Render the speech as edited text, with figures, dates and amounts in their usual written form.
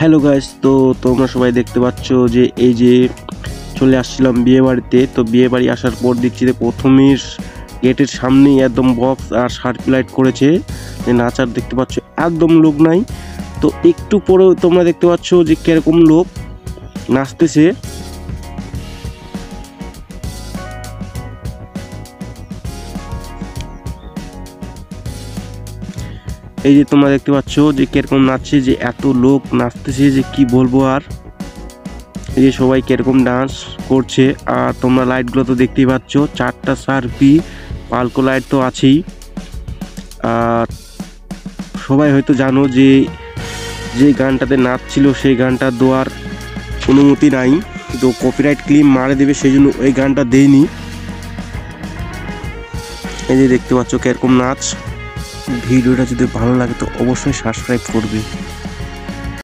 Hello guys, তো তোমরা সবাই দেখতে পাচ্ছ যে এই যে চলে আসছিলাম বিয়ে বাড়িতে। তো বিয়ে বাড়ি আসার পর দেখছি যে প্রথমেই গেটের সামনেই একদম বক্স আর সার্কুলাইট করেছে যে নাচার, দেখতে পাচ্ছ একদম লোক নাই। তো একটু পরেও তোমরা দেখতে পাচ্ছ যে কিরকম লোক নাচতেছে। এই যে তোমরা দেখতে পাচ্ছ যে কিরকম নাচছে, যে এত লোক নাচতেছে যে কি বলবো। আর এই যে সবাই কিরকম ডান্স করছে। আর তোমরা লাইটগুলো তো দেখতেই পাচ্ছ, 4টা সার্পি পালকো লাইট তো আছেই। আর সবাই হয়তো জানো যে যে গানটাতে নাচ ছিল সেই গানটা দেওয়ার অনুমতি নাই, তো কপিরাইট ক্লেম মারে দেবে, সেই জন্য ওই গানটা দেয়নি। এই যে দেখতে পাচ্ছ কিরকম নাচ। ভিডিওটা যদি ভালো লাগে তো অবশ্যই সাবস্ক্রাইব করবে।